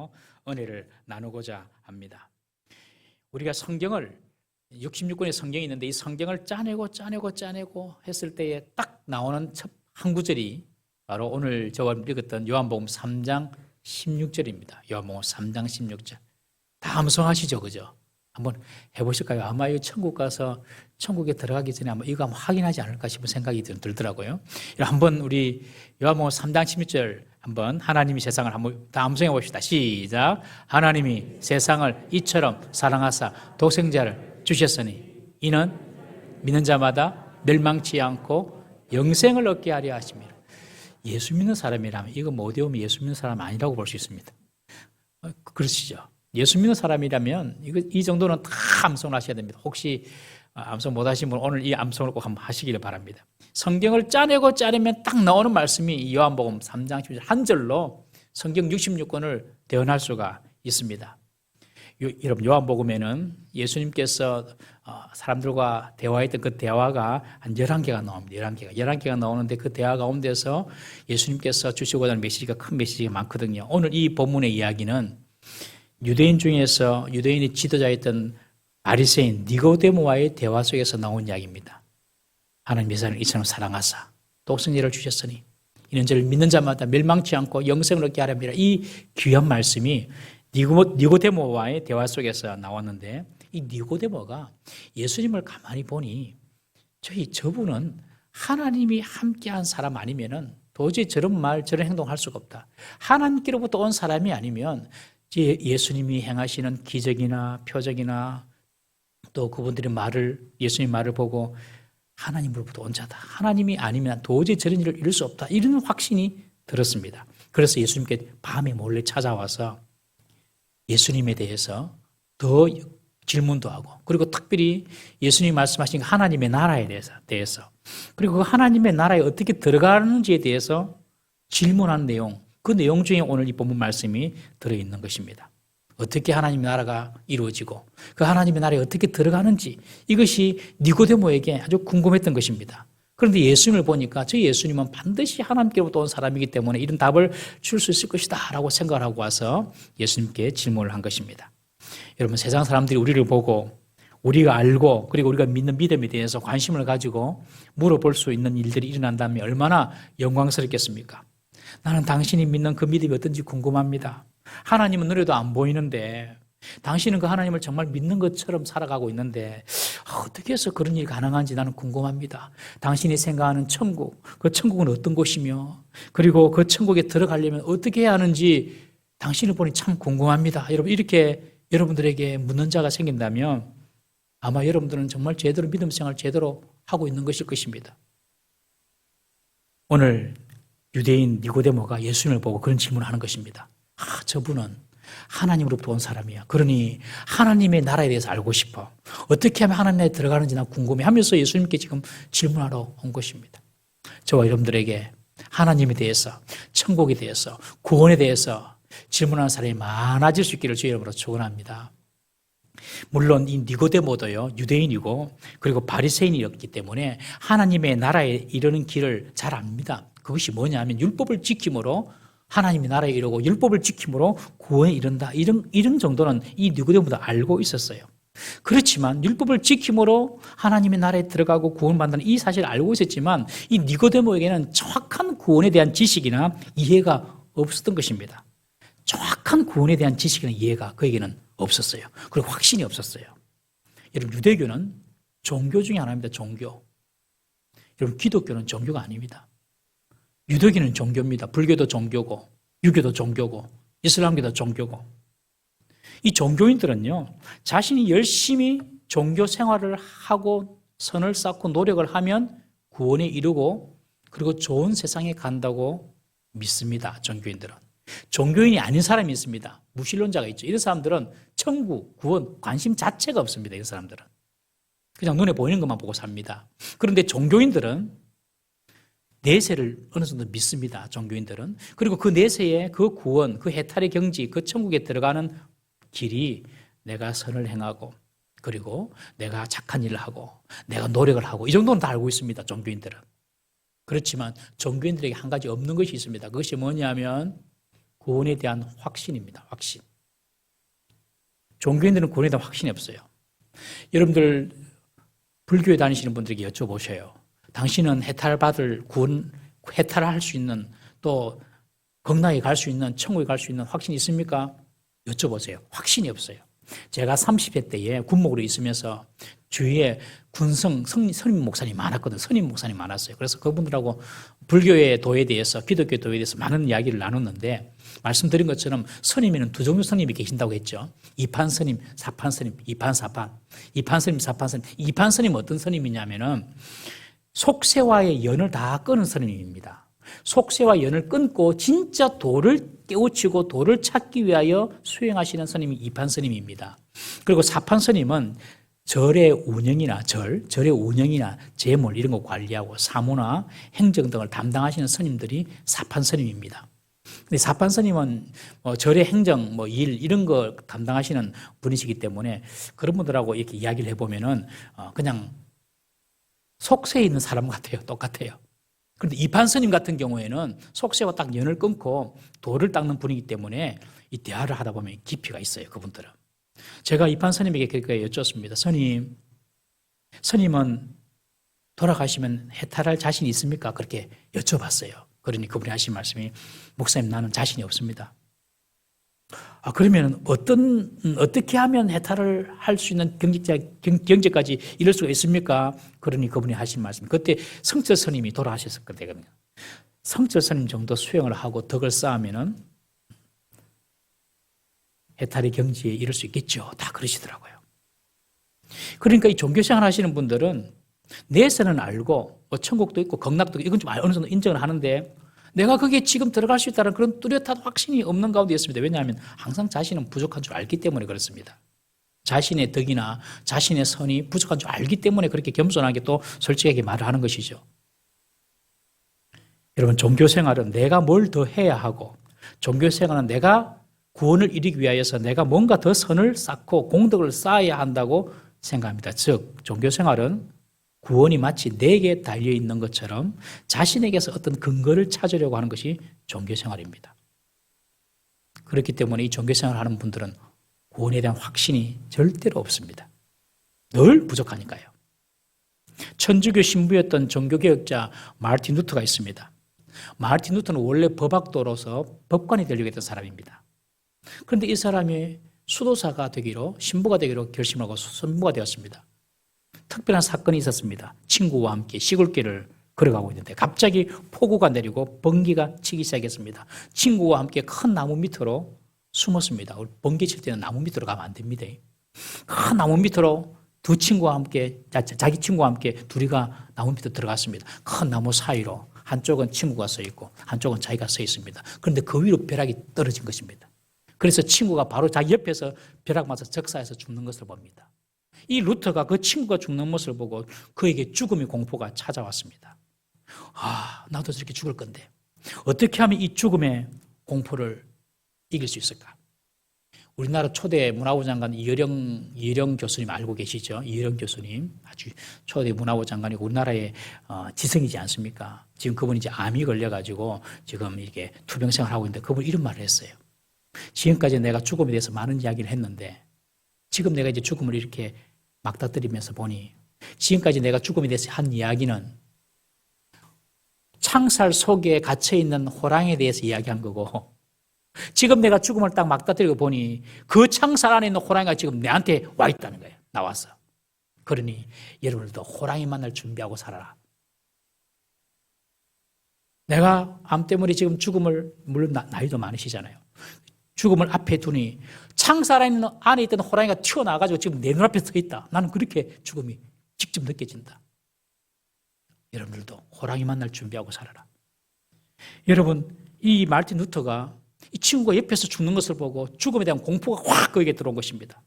여러분들하고 은혜를 나누고자 합니다. 우리가 성경을 66권의 성경이 있는데 이 성경을 짜내고 했을 때에 딱 나오는 첫 한 구절이 바로 오늘 저와 읽었던 요한복음 3장 16절입니다. 요한복음 3장 16절. 다 암송하시죠, 그죠? 한번 해보실까요? 아마 이 천국 가서 천국에 들어가기 전에 아마 이거 한번 확인하지 않을까 싶은 생각이 들더라고요. 한번 우리 요한복음 3장 16절 한번 하나님이 세상을 한번 다 암송해 봅시다. 시작. 하나님이 세상을 이처럼 사랑하사 독생자를 주셨으니 이는 믿는 자마다 멸망치 않고 영생을 얻게 하려 하심이라. 예수 믿는 사람이라면 이거 못 외우면 예수 믿는 사람 아니라고 볼 수 있습니다. 그러시죠? 예수 믿는 사람이라면 이 정도는 다 암송을 하셔야 됩니다. 혹시 암송 못 하신 분 오늘 이 암송을 꼭 한번 하시기를 바랍니다. 성경을 짜내면 딱 나오는 말씀이 요한복음 3장 10절 한 절로 성경 66권을 대언할 수가 있습니다. 여러분 요한복음에는 예수님께서 사람들과 대화했던 그 대화가 한 11개가 나옵니다. 11개가 나오는데 그 대화 가운데서 예수님께서 주시고자 하는 메시지가 큰 메시지가 많거든요. 오늘 이 본문의 이야기는 유대인 중에서 유대인의 지도자였던 바리새인 니고데모와의 대화 속에서 나온 이야기입니다. 하나님 세상을 이처럼 사랑하사 독생자를 주셨으니 이는 저를 믿는 자마다 멸망치 않고 영생을 얻게 하려 함이라. 이 귀한 말씀이 니고데모와의 대화 속에서 나왔는데 이 니고데모가 예수님을 가만히 보니 저분은 하나님이 함께한 사람 아니면은 도저히 저런 말 저런 행동할 수가 없다. 하나님께로부터 온 사람이 아니면 예수님이 행하시는 기적이나 표적이나 또 그분들의 예수님 말을 보고 하나님으로부터 온 자다. 하나님이 아니면 도저히 저런 일을 이룰 수 없다. 이런 확신이 들었습니다. 그래서 예수님께 밤에 몰래 찾아와서 예수님에 대해서 더 질문도 하고 그리고 특별히 예수님이 말씀하신 하나님의 나라에 대해서 그리고 그 하나님의 나라에 어떻게 들어가는지에 대해서 질문한 내용, 그 내용 중에 오늘 이 본문 말씀이 들어있는 것입니다. 어떻게 하나님의 나라가 이루어지고 그 하나님의 나라에 어떻게 들어가는지 이것이 니고데모에게 아주 궁금했던 것입니다. 그런데 예수님을 보니까 저 예수님은 반드시 하나님께로부터 온 사람이기 때문에 이런 답을 줄 수 있을 것이다 라고 생각을 하고 와서 예수님께 질문을 한 것입니다. 여러분 세상 사람들이 우리를 보고 우리가 알고 그리고 우리가 믿는 믿음에 대해서 관심을 가지고 물어볼 수 있는 일들이 일어난다면 얼마나 영광스럽겠습니까? 나는 당신이 믿는 그 믿음이 어떤지 궁금합니다. 하나님은 눈에도 안 보이는데 당신은 그 하나님을 정말 믿는 것처럼 살아가고 있는데 어떻게 해서 그런 일이 가능한지 나는 궁금합니다. 당신이 생각하는 천국, 그 천국은 어떤 곳이며 그리고 그 천국에 들어가려면 어떻게 해야 하는지 당신을 보니 참 궁금합니다. 여러분 이렇게 여러분들에게 묻는 자가 생긴다면 아마 여러분들은 정말 제대로 믿음 생활을 제대로 하고 있는 것일 것입니다. 오늘 유대인 니고데모가 예수님을 보고 그런 질문을 하는 것입니다. 저분은 하나님으로부터 온 사람이야. 그러니 하나님의 나라에 대해서 알고 싶어. 어떻게 하면 하나님 나라에 들어가는지 나 궁금해 하면서 예수님께 지금 질문하러 온 것입니다. 저와 여러분들에게 하나님에 대해서, 천국에 대해서, 구원에 대해서 질문하는 사람이 많아질 수 있기를 주의 이름으로 축원합니다. 물론 이 니고데모도요 유대인이고 그리고 바리새인이었기 때문에 하나님의 나라에 이르는 길을 잘 압니다. 그것이 뭐냐면 율법을 지킴으로 하나님의 나라에 이르고 율법을 지킴으로 구원에 이른다. 이런 정도는 이 니고데모도 알고 있었어요. 그렇지만 율법을 지킴으로 하나님의 나라에 들어가고 구원받는 이 사실을 알고 있었지만 이 니고데모에게는 정확한 구원에 대한 지식이나 이해가 없었던 것입니다. 정확한 구원에 대한 지식이나 이해가 그에게는 없었어요. 그리고 확신이 없었어요. 여러분 유대교는 종교 중에 하나입니다. 종교. 여러분 기독교는 종교가 아닙니다. 유대교는 종교입니다. 불교도 종교고 유교도 종교고 이슬람교도 종교고 이 종교인들은요 자신이 열심히 종교 생활을 하고 선을 쌓고 노력을 하면 구원에 이르고 그리고 좋은 세상에 간다고 믿습니다. 종교인들은. 종교인이 아닌 사람이 있습니다. 무신론자가 있죠. 이런 사람들은 천국, 구원, 관심 자체가 없습니다. 이런 사람들은. 그냥 눈에 보이는 것만 보고 삽니다. 그런데 종교인들은 내세를 어느 정도 믿습니다. 종교인들은. 그리고 그 내세의 그 구원, 그 해탈의 경지, 그 천국에 들어가는 길이 내가 선을 행하고 그리고 내가 착한 일을 하고 내가 노력을 하고 이 정도는 다 알고 있습니다. 종교인들은. 그렇지만 종교인들에게 한 가지 없는 것이 있습니다. 그것이 뭐냐면 구원에 대한 확신입니다. 확신. 종교인들은 구원에 대한 확신이 없어요. 여러분들 불교에 다니시는 분들에게 여쭤보셔요. 당신은 해탈받을 구원, 해탈을 할 수 있는 또 극락에 갈 수 있는 천국에 갈 수 있는 확신이 있습니까? 여쭤보세요. 확신이 없어요. 제가 30대 때에 군목으로 있으면서 주위에 군성 선임 목사님이 많았거든요. 선임 목사님이 많았어요. 그래서 그분들하고 불교의 도에 대해서 기독교의 도에 대해서 많은 이야기를 나눴는데 말씀드린 것처럼 선임에는 두 종류 선임이 계신다고 했죠. 이판 선임, 사판 선임, 이판 사판. 이판 선임, 사판 선임. 이판 선임은 어떤 선임이냐면은 속세와의 연을 다 끊은 선임입니다. 속세와 연을 끊고 진짜 도를 깨우치고 도를 찾기 위하여 수행하시는 스님이 이판 스님입니다. 그리고 사판 스님은 절의 운영이나 절의 운영이나 재물 이런 거 관리하고 사무나 행정 등을 담당하시는 스님들이 사판 스님입니다. 근데 사판 스님은 절의 행정, 일 이런 거 담당하시는 분이시기 때문에 그런 분들하고 이렇게 이야기를 해보면은 그냥 속세에 있는 사람 같아요. 똑같아요. 그런데 이판 스님 같은 경우에는 속세와 딱 연을 끊고 도를 닦는 분이기 때문에 이 대화를 하다 보면 깊이가 있어요. 그분들은. 제가 이판 스님에게 그렇게 여쭙습니다. 스님은 돌아가시면 해탈할 자신이 있습니까? 그렇게 여쭤봤어요. 그러니 그분이 하신 말씀이 목사님 나는 자신이 없습니다. 그러면 어떻게 하면 해탈을 할 수 있는 경제까지 이룰 수가 있습니까? 그러니 그분이 하신 말씀. 그때 성철 스님이 돌아가셨었거든요. 성철 스님 정도 수행을 하고 덕을 쌓으면은 해탈의 경지에 이룰 수 있겠죠. 다 그러시더라고요. 그러니까 이 종교생활 하시는 분들은 내세는 알고 천국도 있고 극락도 있고 이건 좀 어느 정도 인정을 하는데 내가 거기에 지금 들어갈 수 있다는 그런 뚜렷한 확신이 없는 가운데 있습니다. 왜냐하면 항상 자신은 부족한 줄 알기 때문에 그렇습니다. 자신의 덕이나 자신의 선이 부족한 줄 알기 때문에 그렇게 겸손하게 또 솔직하게 말을 하는 것이죠. 여러분 종교생활은 내가 뭘 더 해야 하고 종교생활은 내가 구원을 이루기 위하여서 내가 뭔가 더 선을 쌓고 공덕을 쌓아야 한다고 생각합니다. 즉 종교생활은 구원이 마치 내게 달려있는 것처럼 자신에게서 어떤 근거를 찾으려고 하는 것이 종교생활입니다. 그렇기 때문에 이 종교생활을 하는 분들은 구원에 대한 확신이 절대로 없습니다. 늘 부족하니까요. 천주교 신부였던 종교개혁자 마르틴 루터가 있습니다. 마르틴 루터는 원래 법학도로서 법관이 되려고 했던 사람입니다. 그런데 이 사람이 수도사가 되기로 신부가 되기로 결심하고 신부가 되었습니다. 특별한 사건이 있었습니다. 친구와 함께 시골길을 걸어가고 있는데 갑자기 폭우가 내리고 번개가 치기 시작했습니다. 친구와 함께 큰 나무 밑으로 숨었습니다. 번개 칠 때는 나무 밑으로 가면 안 됩니다. 큰 나무 밑으로 두 친구와 함께 자기 친구와 함께 둘이가 나무 밑으로 들어갔습니다. 큰 나무 사이로 한쪽은 친구가 서 있고 한쪽은 자기가 서 있습니다. 그런데 그 위로 벼락이 떨어진 것입니다. 그래서 친구가 바로 자기 옆에서 벼락 맞아 적사해서 죽는 것을 봅니다. 이 루터가 그 친구가 죽는 모습을 보고 그에게 죽음의 공포가 찾아왔습니다. 나도 저렇게 죽을 건데 어떻게 하면 이 죽음의 공포를 이길 수 있을까? 우리나라 초대 문화부 장관 이어령 교수님 알고 계시죠? 이어령 교수님 아주 초대 문화부 장관이고 우리나라의 지성이지 않습니까? 지금 그분이 이제 암이 걸려가지고 지금 이렇게 투병 생활을 하고 있는데 그분이 이런 말을 했어요. 지금까지 내가 죽음에 대해서 많은 이야기를 했는데 지금 내가 이제 죽음을 이렇게 막다뜨리면서 보니 지금까지 내가 죽음에 대해서 한 이야기는 창살 속에 갇혀있는 호랑이에 대해서 이야기한 거고 지금 내가 죽음을 딱 막다뜨리고 보니 그 창살 안에 있는 호랑이가 지금 내한테 와 있다는 거예요. 나왔어. 그러니 여러분들도 호랑이 만날 준비하고 살아라. 내가 암 때문에 지금 죽음을 물론 나이도 많으시잖아요. 죽음을 앞에 두니 창살 안에 있던 호랑이가 튀어나와가지고 지금 내 눈앞에 서 있다. 나는 그렇게 죽음이 직접 느껴진다. 여러분들도 호랑이 만날 준비하고 살아라. 여러분 이 마르틴 루터가 이 친구가 옆에서 죽는 것을 보고 죽음에 대한 공포가 확 그에게 들어온 것입니다.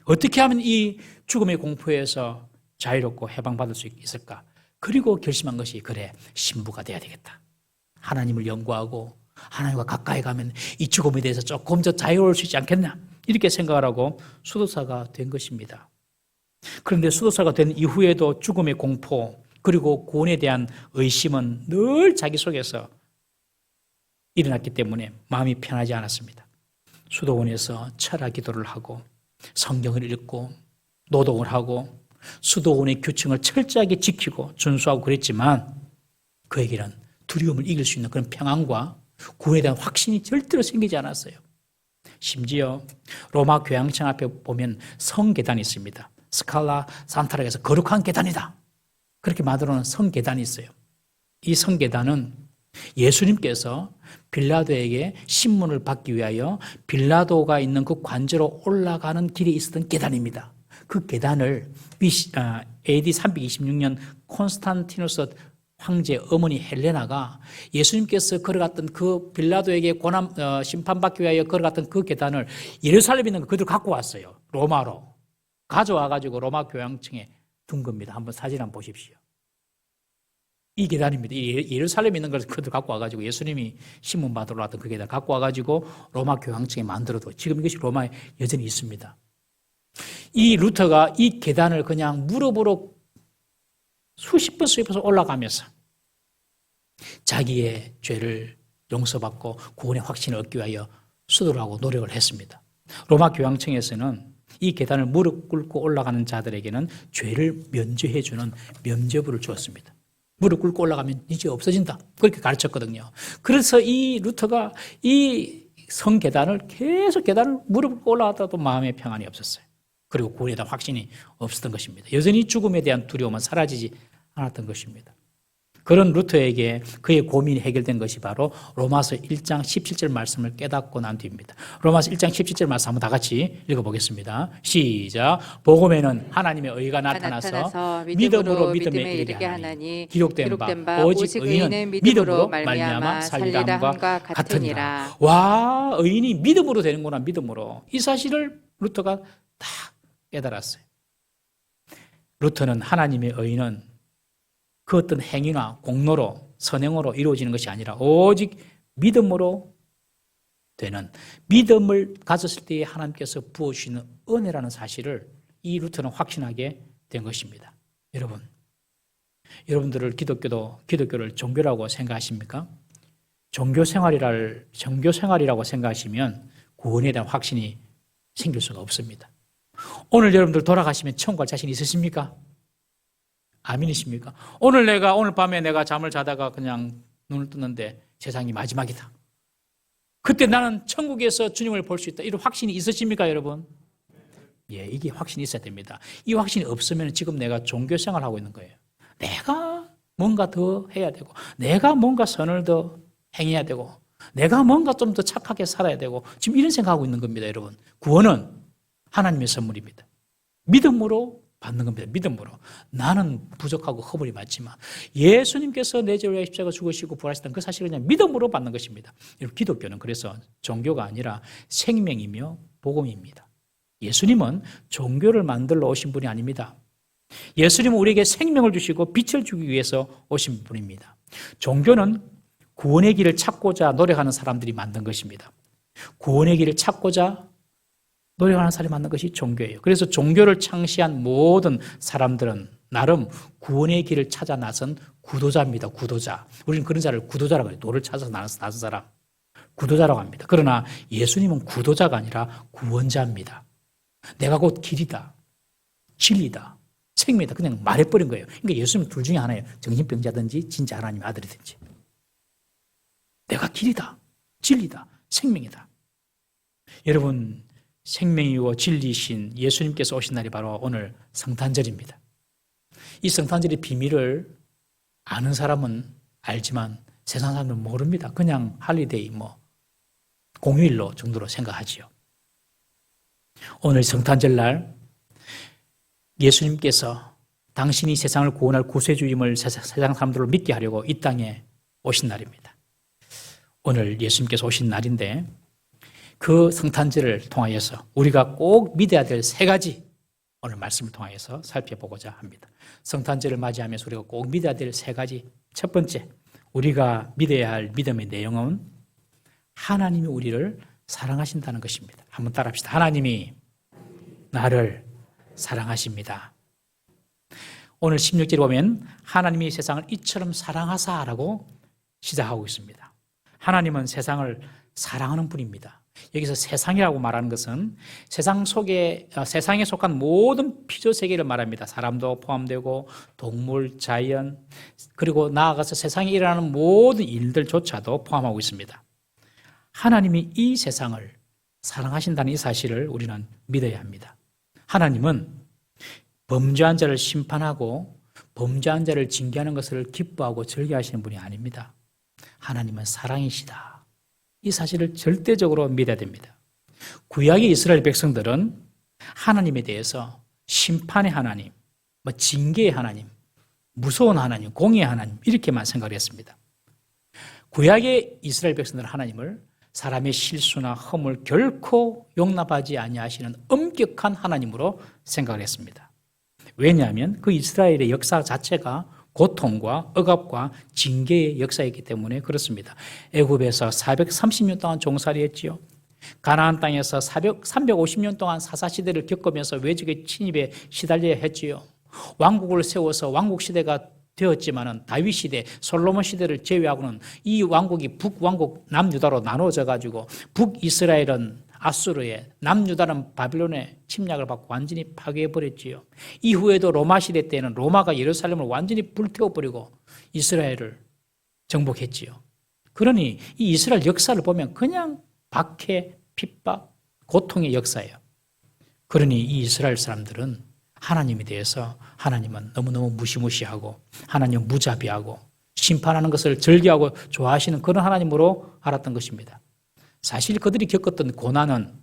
어떻게 하면 이 죽음의 공포에서 자유롭고 해방받을 수 있을까? 그리고 결심한 것이 그래 신부가 돼야 되겠다. 하나님을 연구하고 하나님과 가까이 가면 이 죽음에 대해서 조금 더 자유로울 수 있지 않겠나? 이렇게 생각을 하고 수도사가 된 것입니다. 그런데 수도사가 된 이후에도 죽음의 공포 그리고 구원에 대한 의심은 늘 자기 속에서 일어났기 때문에 마음이 편하지 않았습니다. 수도원에서 철학 기도를 하고 성경을 읽고 노동을 하고 수도원의 규칙을 철저하게 지키고 준수하고 그랬지만 그에게는 두려움을 이길 수 있는 그런 평안과 구원에 대한 확신이 절대로 생기지 않았어요. 심지어 로마 교황청 앞에 보면 성계단이 있습니다. 스칼라 산타라고 해서 거룩한 계단이다. 그렇게 만들어놓은 성계단이 있어요. 이 성계단은 예수님께서 빌라도에게 신문을 받기 위하여 빌라도가 있는 그 관저로 올라가는 길에 있었던 계단입니다. 그 계단을 AD 326년 콘스탄티누스 황제 어머니 헬레나가 예수님께서 걸어갔던 그 빌라도에게 심판받기 위하여 걸어갔던 그 계단을 예루살렘에 있는 거 그들 갖고 왔어요. 로마로 가져와가지고 로마 교황청에 둔 겁니다. 한번 사진 한번 보십시오. 이 계단입니다. 예루살렘에 있는 걸 그들 갖고 와가지고 예수님이 신문 받으러 왔던 그 계단 갖고 와가지고 로마 교황청에 만들어도 지금 이것이 로마에 여전히 있습니다. 이 루터가 이 계단을 그냥 무릎으로 수십 번 올라가면서 자기의 죄를 용서받고 구원의 확신을 얻기 위하여 수도를 하고 노력을 했습니다. 로마 교황청에서는 이 계단을 무릎 꿇고 올라가는 자들에게는 죄를 면죄해 주는 면죄부를 주었습니다. 무릎 꿇고 올라가면 이제 없어진다. 그렇게 가르쳤거든요. 그래서 이 루터가 이 성계단을 계속 계단을 무릎 꿇고 올라갔다도 마음의 평안이 없었어요. 그리고 구원에 대한 확신이 없었던 것입니다. 여전히 죽음에 대한 두려움은 사라지지 않았던 것입니다. 그런 루터에게 그의 고민이 해결된 것이 바로 로마서 1장 17절 말씀을 깨닫고 난 뒤입니다. 로마서 1장 17절 말씀 한번 다 같이 읽어보겠습니다. 시작. 복음에는 하나님의 의가 나타나서 믿음으로 믿음에 이르게 하나니 기록된 바 오직 의인은 믿음으로 말미암아 살리라 함과 같으니라. 와, 의인이 믿음으로 되는구나. 믿음으로. 이 사실을 루터가 다 깨달았어요. 루터는 하나님의 의인은 그 어떤 행위나 공로로 선행으로 이루어지는 것이 아니라 오직 믿음으로 되는, 믿음을 가졌을 때에 하나님께서 부어주시는 은혜라는 사실을 이 루터는 확신하게 된 것입니다. 여러분들을 기독교를 종교라고 생각하십니까? 종교 생활이라고 생각하시면 구원에 대한 확신이 생길 수가 없습니다. 오늘 여러분들 돌아가시면 천국 갈 자신 있으십니까? 아멘이십니까? 오늘 밤에 내가 잠을 자다가 그냥 눈을 뜨는데 세상이 마지막이다. 그때 나는 천국에서 주님을 볼 수 있다. 이런 확신이 있으십니까, 여러분? 예, 이게 확신이 있어야 됩니다. 이 확신이 없으면 지금 내가 종교 생활을 하고 있는 거예요. 내가 뭔가 더 해야 되고, 내가 뭔가 선을 더 행해야 되고, 내가 뭔가 좀 더 착하게 살아야 되고, 지금 이런 생각하고 있는 겁니다, 여러분. 구원은 하나님의 선물입니다. 믿음으로 받는 겁니다. 믿음으로. 나는 부족하고 허물이 많지만 예수님께서 내 죄를 위하여 십자가 죽으시고 부활하셨다는 그 사실을 그냥 믿음으로 받는 것입니다. 기독교는 그래서 종교가 아니라 생명이며 복음입니다. 예수님은 종교를 만들러 오신 분이 아닙니다. 예수님은 우리에게 생명을 주시고 빛을 주기 위해서 오신 분입니다. 종교는 구원의 길을 찾고자 노력하는 사람들이 만든 것입니다. 구원의 길을 찾고자 노력하는 사람이 만든 것이 종교예요. 그래서 종교를 창시한 모든 사람들은 나름 구원의 길을 찾아 나선 구도자입니다. 구도자. 우리는 그런 자를 구도자라고 해요. 도를 찾아서 나선 사람. 구도자라고 합니다. 그러나 예수님은 구도자가 아니라 구원자입니다. 내가 곧 길이다, 진리다, 생명이다. 그냥 말해버린 거예요. 그러니까 예수님은 둘 중에 하나예요. 정신병자든지 진짜 하나님의 아들이든지. 내가 길이다, 진리다, 생명이다. 여러분, 생명이고 진리신 예수님께서 오신 날이 바로 오늘 성탄절입니다. 이 성탄절의 비밀을 아는 사람은 알지만 세상 사람들은 모릅니다. 그냥 할리데이, 공휴일로 정도로 생각하지요. 오늘 성탄절 날 예수님께서 당신이 세상을 구원할 구세주임을 세상 사람들을 믿게 하려고 이 땅에 오신 날입니다. 오늘 예수님께서 오신 날인데 그 성탄절을 통하여서 우리가 꼭 믿어야 될 세 가지 오늘 말씀을 통하여서 살펴보고자 합니다. 성탄절을 맞이하면서 우리가 꼭 믿어야 될 세 가지. 첫 번째, 우리가 믿어야 할 믿음의 내용은 하나님이 우리를 사랑하신다는 것입니다. 한번 따라합시다. 하나님이 나를 사랑하십니다. 오늘 16절에 보면 하나님이 세상을 이처럼 사랑하사라고 시작하고 있습니다. 하나님은 세상을 사랑하는 분입니다. 여기서 세상이라고 말하는 것은 세상에 속한 모든 피조 세계를 말합니다. 사람도 포함되고 동물, 자연, 그리고 나아가서 세상에 일어나는 모든 일들조차도 포함하고 있습니다. 하나님이 이 세상을 사랑하신다는 이 사실을 우리는 믿어야 합니다. 하나님은 범죄한 자를 심판하고 범죄한 자를 징계하는 것을 기뻐하고 즐겨하시는 분이 아닙니다. 하나님은 사랑이시다. 이 사실을 절대적으로 믿어야 됩니다. 구약의 이스라엘 백성들은 하나님에 대해서 심판의 하나님, 징계의 하나님, 무서운 하나님, 공의의 하나님 이렇게만 생각을 했습니다. 구약의 이스라엘 백성들은 하나님을 사람의 실수나 허물 결코 용납하지 아니하시는 엄격한 하나님으로 생각을 했습니다. 왜냐하면 그 이스라엘의 역사 자체가 고통과 억압과 징계의 역사이기 때문에 그렇습니다. 애굽에서 430년 동안 종살이했지요. 가나안 땅에서 350년 동안 사사시대를 겪으면서 외적의 침입에 시달려야 했지요. 왕국을 세워서 왕국 시대가 되었지만은 다윗 시대, 솔로몬 시대를 제외하고는 이 왕국이 북왕국 남유다로 나눠져 가지고 북이스라엘은 아수르에, 남유다는 바빌론의 침략을 받고 완전히 파괴해 버렸지요. 이후에도 로마 시대 때는 로마가 예루살렘을 완전히 불태워 버리고 이스라엘을 정복했지요. 그러니 이 이스라엘 역사를 보면 그냥 박해, 핍박, 고통의 역사예요. 그러니 이 이스라엘 사람들은 하나님에 대해서 하나님은 너무너무 무시무시하고 하나님은 무자비하고 심판하는 것을 즐겨하고 좋아하시는 그런 하나님으로 알았던 것입니다. 사실 그들이 겪었던 고난은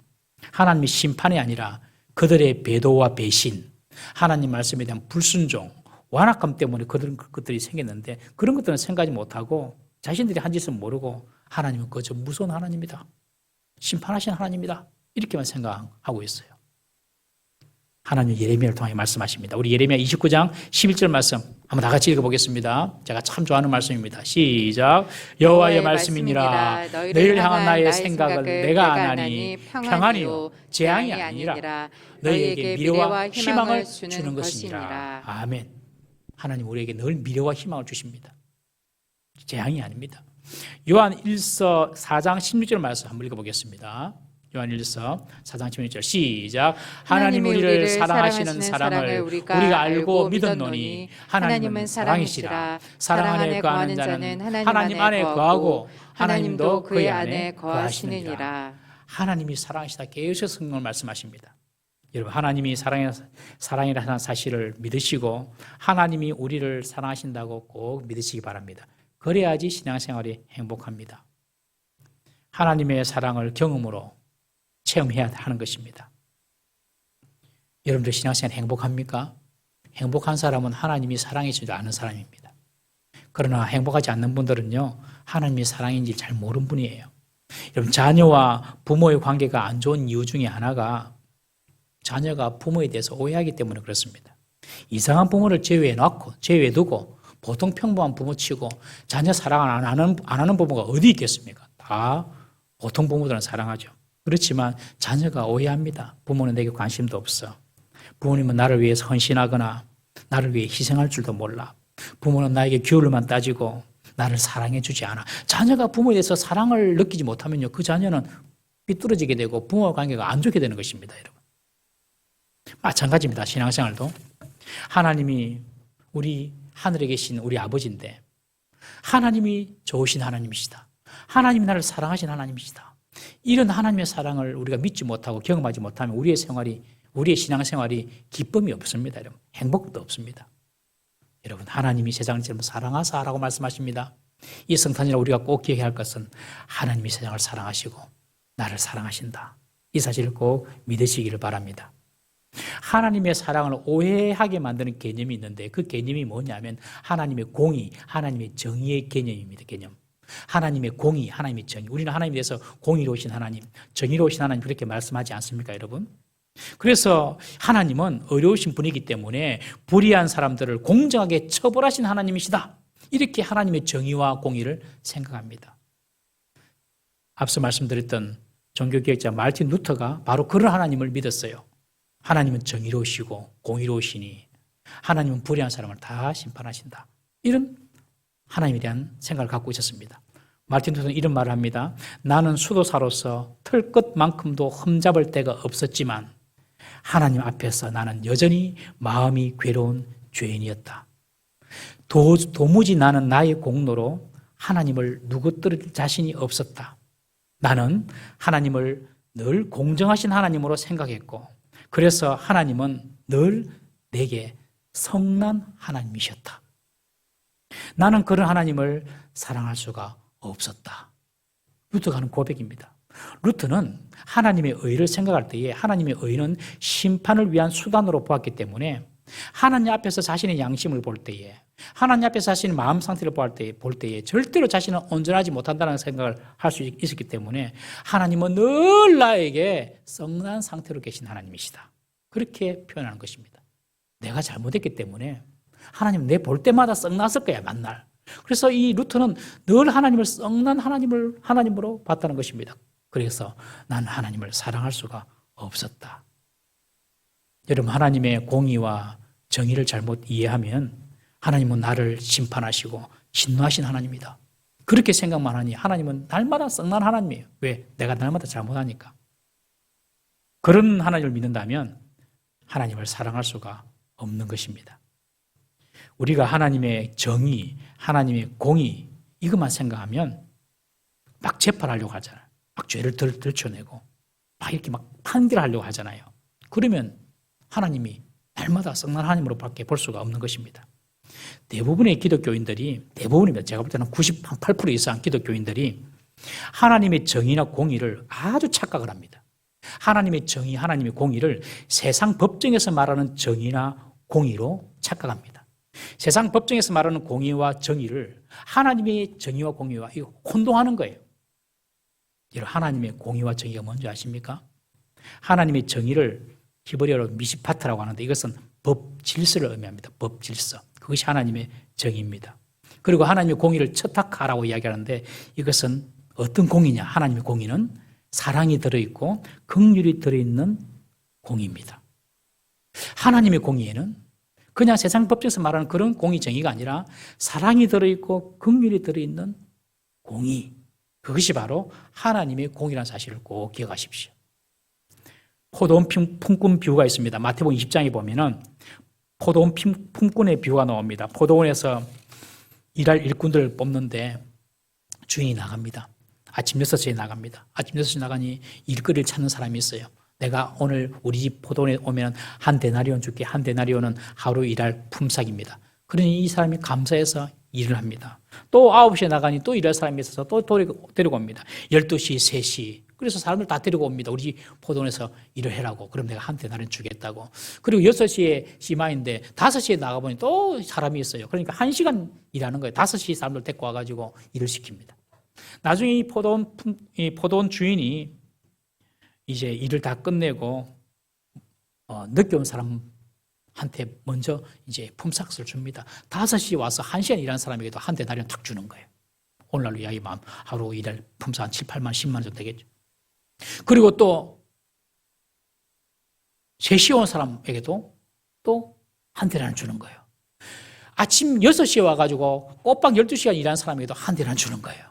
하나님의 심판이 아니라 그들의 배도와 배신, 하나님 말씀에 대한 불순종, 완악함 때문에 그들이 생겼는데 그런 것들은 생각하지 못하고 자신들이 한 짓은 모르고 하나님은 그저 무서운 하나님이다. 심판하신 하나님이다. 이렇게만 생각하고 있어요. 하나님 예레미야를 통해 말씀하십니다. 우리 예레미야 29장 11절 말씀 한번 다 같이 읽어보겠습니다. 제가 참 좋아하는 말씀입니다. 시작. 여호와의 말씀이니라. 너희를 향한 나의 생각을 내가 아나니 평안이요 재앙이 아니라 너희에게 미래와 희망을 주는 것이니라. 아멘. 하나님 우리에게 늘 미래와 희망을 주십니다. 재앙이 아닙니다. 요한 1서 4장 16절 말씀 한번 읽어보겠습니다. 요한 1서 4장 16절 시작. 하나님이 우리를 사랑하시는 사랑을 우리가 알고 믿었노니 하나님은 사랑이시라. 사랑 안에 거하는 자는 하나님 안에 거하고 하나님도 그의 안에 거하시느니라. 하나님이 사랑이시다. 계속 성경을 말씀하십니다. 여러분 하나님이 사랑이라는 사실을 믿으시고 하나님이 우리를 사랑하신다고 꼭 믿으시기 바랍니다. 그래야지 신앙생활이 행복합니다. 하나님의 사랑을 경험으로 체험해야 하는 것입니다. 여러분들 신앙생활 행복합니까? 행복한 사람은 하나님이 사랑해주지 않은 사람입니다. 그러나 행복하지 않는 분들은요, 하나님이 사랑인지 잘 모르는 분이에요. 여러분, 자녀와 부모의 관계가 안 좋은 이유 중에 하나가 자녀가 부모에 대해서 오해하기 때문에 그렇습니다. 이상한 부모를 제외해두고 보통 평범한 부모 치고 자녀 사랑 안 하는 부모가 어디 있겠습니까? 다 보통 부모들은 사랑하죠. 그렇지만 자녀가 오해합니다. 부모는 내게 관심도 없어. 부모님은 나를 위해서 헌신하거나 나를 위해 희생할 줄도 몰라. 부모는 나에게 규율만 따지고 나를 사랑해 주지 않아. 자녀가 부모에 대해서 사랑을 느끼지 못하면요, 그 자녀는 삐뚤어지게 되고 부모와 관계가 안 좋게 되는 것입니다, 여러분. 마찬가지입니다. 신앙생활도. 하나님이 우리 하늘에 계신 우리 아버지인데 하나님이 좋으신 하나님이시다. 하나님이 나를 사랑하신 하나님이시다. 이런 하나님의 사랑을 우리가 믿지 못하고 경험하지 못하면 우리의 신앙생활이 기쁨이 없습니다. 여러분. 행복도 없습니다. 여러분, 하나님이 세상을 전부 사랑하사라고 말씀하십니다. 이 성탄이라 우리가 꼭 기억해야 할 것은 하나님이 세상을 사랑하시고 나를 사랑하신다. 이 사실을 꼭 믿으시기를 바랍니다. 하나님의 사랑을 오해하게 만드는 개념이 있는데 그 개념이 뭐냐면 하나님의 공의, 하나님의 정의의 개념입니다. 개념. 하나님의 공의, 하나님의 정의. 우리는 하나님에 대해서 공의로우신 하나님, 정의로우신 하나님 그렇게 말씀하지 않습니까, 여러분? 그래서 하나님은 어려우신 분이기 때문에 불의한 사람들을 공정하게 처벌하신 하나님이시다. 이렇게 하나님의 정의와 공의를 생각합니다. 앞서 말씀드렸던 종교개혁자 마르틴 루터가 바로 그런 하나님을 믿었어요. 하나님은 정의로우시고 공의로우시니 하나님은 불의한 사람을 다 심판하신다. 이런 하나님에 대한 생각을 갖고 있었습니다. 마틴 루터는 이런 말을 합니다. 나는 수도사로서 털끝만큼도 흠잡을 데가 없었지만 하나님 앞에서 나는 여전히 마음이 괴로운 죄인이었다. 도무지 나는 나의 공로로 하나님을 누구뜨릴 자신이 없었다. 나는 하나님을 늘 공정하신 하나님으로 생각했고 그래서 하나님은 늘 내게 성난 하나님이셨다. 나는 그런 하나님을 사랑할 수가 없었다. 루터가 하는 고백입니다. 루터는 하나님의 의를 생각할 때에 하나님의 의는 심판을 위한 수단으로 보았기 때문에 하나님 앞에서 자신의 양심을 볼 때에 하나님 앞에서 자신의 마음 상태를 볼 때에 절대로 자신은 온전하지 못한다는 생각을 할 수 있었기 때문에 하나님은 늘 나에게 썩난 상태로 계신 하나님이시다. 그렇게 표현하는 것입니다. 내가 잘못했기 때문에 하나님 내 볼 때마다 썩났을 거야 만날. 그래서 이 루터는 늘 하나님을 썩난 하나님으로 봤다는 것입니다. 그래서 난 하나님을 사랑할 수가 없었다. 여러분 하나님의 공의와 정의를 잘못 이해하면 하나님은 나를 심판하시고 진노하신 하나님이다. 그렇게 생각만 하니 하나님은 날마다 썩난 하나님이에요. 왜? 내가 날마다 잘못하니까. 그런 하나님을 믿는다면 하나님을 사랑할 수가 없는 것입니다. 우리가 하나님의 정의, 하나님의 공의 이것만 생각하면 막 재판하려고 하잖아요. 막 죄를 들춰내고 막 이렇게 막 판결하려고 하잖아요. 그러면 하나님이 날마다 썩난 하나님으로밖에 볼 수가 없는 것입니다. 대부분의 기독교인들이 제가 볼 때는 98% 이상 기독교인들이 하나님의 정의나 공의를 아주 착각을 합니다. 하나님의 정의, 하나님의 공의를 세상 법정에서 말하는 정의나 공의로 착각합니다. 세상 법정에서 말하는 공의와 정의를 하나님의 정의와 공의와 이거 혼동하는 거예요. 여러분 하나님의 공의와 정의가 뭔지 아십니까? 하나님의 정의를 히브리어로 미시파트라고 하는데 이것은 법 질서를 의미합니다. 법 질서. 그것이 하나님의 정의입니다. 그리고 하나님의 공의를 처탁하라고 이야기하는데 이것은 어떤 공의냐? 하나님의 공의는 사랑이 들어있고 긍휼이 들어있는 공의입니다. 하나님의 공의에는 그냥 세상 법정에서 말하는 그런 공의 정의가 아니라 사랑이 들어있고 긍휼이 들어있는 공의. 그것이 바로 하나님의 공의라는 사실을 꼭 기억하십시오. 포도원 품꾼 비유가 있습니다. 마태복음 20장에 보면은 포도원 품꾼의 비유가 나옵니다. 포도원에서 일할 일꾼들을 뽑는데 주인이 나갑니다. 아침 6시에 나갑니다. 아침 6시에 나가니 일거리를 찾는 사람이 있어요. 내가 오늘 우리 집 포도원에 오면 한 데나리온 줄게. 한 데나리온은 하루 일할 품삯입니다. 그러니 이 사람이 감사해서 일을 합니다. 또 9시에 나가니 또 일할 사람이 있어서 또 데리고 옵니다. 12시, 3시. 그래서 사람들 다 데리고 옵니다. 우리 집 포도원에서 일을 해라고. 그럼 내가 한 데나리온 주겠다고. 그리고 6시에 시마인데 5시에 나가보니 또 사람이 있어요. 그러니까 1시간 일하는 거예요. 5시 사람들 데리고 와가지고 일을 시킵니다. 나중에 이 포도원 주인이 이제 일을 다 끝내고 늦게 온 사람한테 먼저 이제 품삯을 줍니다. 5시에 와서 1시간 일하는 사람에게도 한 데나리온 탁 주는 거예요. 오늘날로 이야기하면 하루 일할 품삯 한 7, 8만, 10만 원 정도 되겠죠. 그리고 또 3시에 온 사람에게도 또 한 데나리온 주는 거예요. 아침 6시에 와가지고 꼬박 12시간 일하는 사람에게도 한 데나리온 주는 거예요.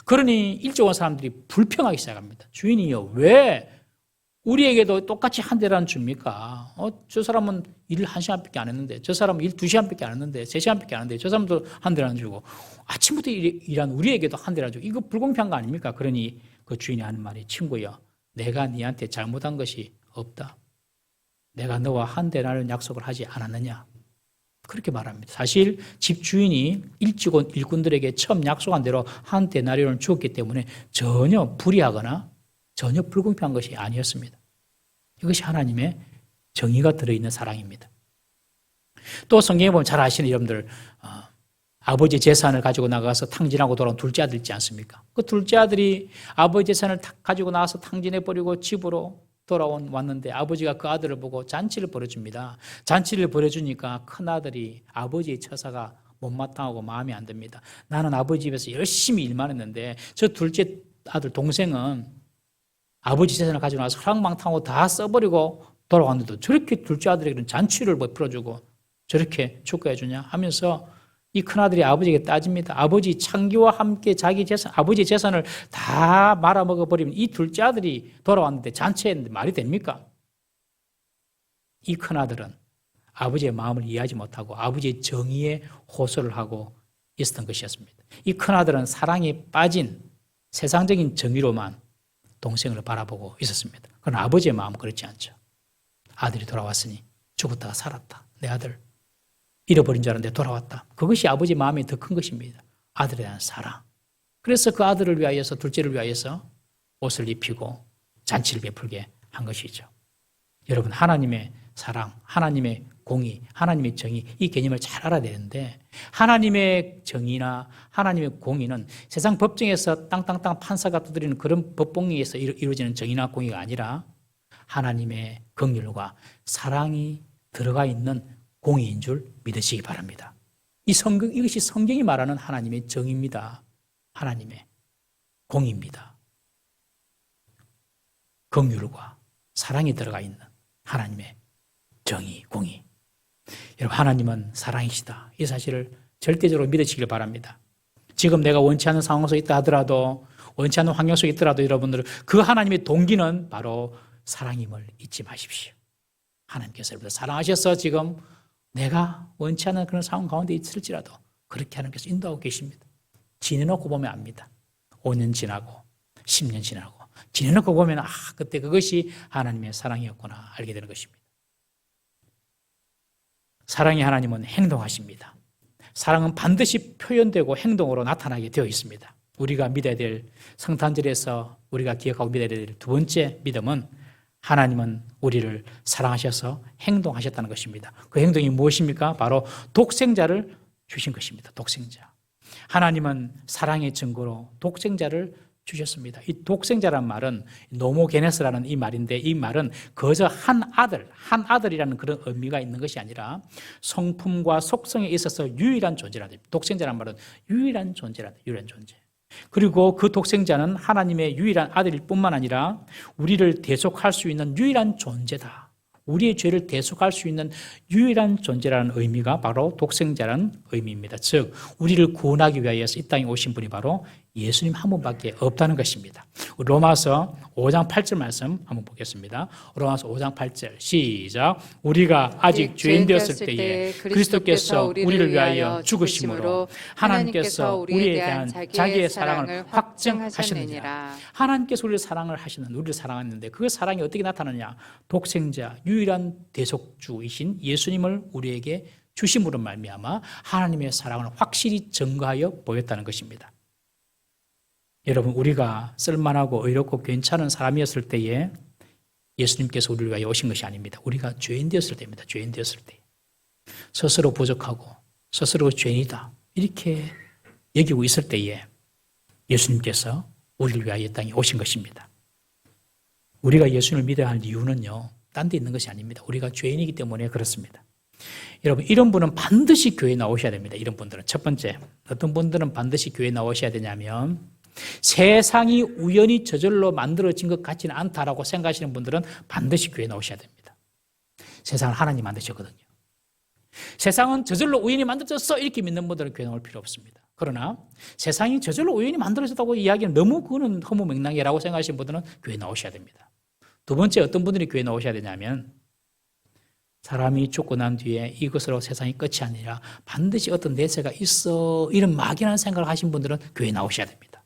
그러니 일찍 온 사람들이 불평하기 시작합니다. 주인이요, 왜 우리에게도 똑같이 한 대라는 줍니까? 저 사람은 일을 1시간밖에 안 했는데, 저 사람은 일 2시간밖에 안 했는데, 3시간밖에 안 했는데, 저 사람도 한 대라는 주고, 아침부터 일한 우리에게도 한 대라는 주고, 이거 불공평한 거 아닙니까? 그러니 그 주인이 하는 말이, 친구야, 내가 네한테 잘못한 것이 없다. 내가 너와 한 대라는 약속을 하지 않았느냐? 그렇게 말합니다. 사실 집주인이 일찍 온 일꾼들에게 처음 약속한 대로 한 데나리온을 주었기 때문에 전혀 불의하거나 전혀 불공평한 것이 아니었습니다. 이것이 하나님의 정의가 들어있는 사랑입니다. 또 성경에 보면 잘 아시는 여러분들 아버지 재산을 가지고 나가서 탕진하고 돌아온 둘째 아들 있지 않습니까? 그 둘째 아들이 아버지 재산을 가지고 나와서 탕진해버리고 집으로 왔는데 아버지가 그 아들을 보고 잔치를 벌여줍니다. 잔치를 벌여주니까 큰아들이 아버지의 처사가 못마땅하고 마음에 안 듭니다. 나는 아버지 집에서 열심히 일만 했는데 저 둘째 아들 동생은 아버지 재산을 가지고 나서 허랑방탕하고 다 써버리고 돌아왔는데도 저렇게 둘째 아들에게는 잔치를 베풀어주고 저렇게 축하해 주냐 하면서 이 큰아들이 아버지에게 따집니다. 아버지 창기와 함께 자기 재산, 아버지의 재산을 다 말아먹어버리면 이 둘째 아들이 돌아왔는데 잔치했는데 말이 됩니까? 이 큰아들은 아버지의 마음을 이해하지 못하고 아버지의 정의에 호소를 하고 있었던 것이었습니다. 이 큰아들은 사랑에 빠진 세상적인 정의로만 동생을 바라보고 있었습니다. 그러나 아버지의 마음은 그렇지 않죠. 아들이 돌아왔으니 죽었다가 살았다. 내 아들 잃어버린 줄 알았는데 돌아왔다. 그것이 아버지 마음이 더 큰 것입니다. 아들에 대한 사랑. 그래서 그 아들을 위하여서, 둘째를 위하여서 옷을 입히고 잔치를 베풀게 한 것이죠. 여러분, 하나님의 사랑, 하나님의 공의, 하나님의 정의, 이 개념을 잘 알아야 되는데, 하나님의 정의나 하나님의 공의는 세상 법정에서 땅땅땅 판사가 두드리는 그런 법봉에서 이루어지는 정의나 공의가 아니라 하나님의 긍휼과 사랑이 들어가 있는 공의인 줄 믿으시기 바랍니다. 이것이 성경이 말하는 하나님의 정의입니다. 하나님의 공의입니다. 긍휼과 사랑이 들어가 있는 하나님의 정의, 공의. 여러분, 하나님은 사랑이시다. 이 사실을 절대적으로 믿으시길 바랍니다. 지금 내가 원치 않는 상황 속에 있다 하더라도, 원치 않는 환경 속에 있더라도 여러분들 그 하나님의 동기는 바로 사랑임을 잊지 마십시오. 하나님께서 여러분들 사랑하셔서 지금 내가 원치 않는 그런 상황 가운데 있을지라도 그렇게 하나님께서 인도하고 계십니다. 지내놓고 보면 압니다. 5년 지나고 10년 지나고 지내놓고 보면 그때 그것이 하나님의 사랑이었구나 알게 되는 것입니다. 사랑의 하나님은 행동하십니다. 사랑은 반드시 표현되고 행동으로 나타나게 되어 있습니다. 우리가 믿어야 될, 성탄절에서 우리가 기억하고 믿어야 될 두 번째 믿음은 하나님은 우리를 사랑하셔서 행동하셨다는 것입니다. 그 행동이 무엇입니까? 바로 독생자를 주신 것입니다. 독생자. 하나님은 사랑의 증거로 독생자를 주셨습니다. 이 독생자란 말은 노모게네스라는 이 말인데, 이 말은 그저 한 아들이라는 그런 의미가 있는 것이 아니라 성품과 속성에 있어서 유일한 존재라는 겁니다. 독생자란 말은 유일한 존재라는, 유일한 존재. 그리고 그 독생자는 하나님의 유일한 아들일 뿐만 아니라 우리를 대속할 수 있는 유일한 존재다. 우리의 죄를 대속할 수 있는 유일한 존재라는 의미가 바로 독생자라는 의미입니다. 즉, 우리를 구원하기 위하여서 이 땅에 오신 분이 바로 예수님 한 분밖에 없다는 것입니다. 로마서 5장 8절 말씀 한번 보겠습니다. 로마서 5장 8절 시작. 우리가 아직 죄인 되었을 때에 그리스도께서 우리를 위하여 죽으심으로 하나님께서 우리에 대한 자기의 사랑을 확증하셨느니라. 하나님께서 우리를 사랑을 하시는, 우리를 사랑했는데 그 사랑이 어떻게 나타나느냐? 독생자, 유일한 대속주이신 예수님을 우리에게 주심으로 말미암아 하나님의 사랑을 확실히 증거하여 보였다는 것입니다. 여러분, 우리가 쓸만하고 의롭고 괜찮은 사람이었을 때에 예수님께서 우리를 위하여 오신 것이 아닙니다. 우리가 죄인 되었을 때입니다. 죄인 되었을 때. 스스로 부족하고 스스로 죄인이다 이렇게 여기고 있을 때에 예수님께서 우리를 위하여 이 땅에 오신 것입니다. 우리가 예수님을 믿어야 할 이유는요, 딴 데 있는 것이 아닙니다. 우리가 죄인이기 때문에 그렇습니다. 여러분, 이런 분은 반드시 교회에 나오셔야 됩니다. 이런 분들은. 첫 번째, 어떤 분들은 반드시 교회에 나오셔야 되냐면, 세상이 우연히 저절로 만들어진 것 같지는 않다라고 생각하시는 분들은 반드시 교회에 나오셔야 됩니다. 세상을 하나님 만드셨거든요. 세상은 저절로 우연히 만들어졌어 이렇게 믿는 분들은 교회 나올 필요 없습니다. 그러나 세상이 저절로 우연히 만들어졌다고 이야기는 너무 그거는 허무맹랑이라고 생각하시는 분들은 교회 나오셔야 됩니다. 두 번째, 어떤 분들이 교회 나오셔야 되냐면, 사람이 죽고 난 뒤에 이것으로 세상이 끝이 아니라 반드시 어떤 내세가 있어 이런 막연한 생각을 하신 분들은 교회 나오셔야 됩니다.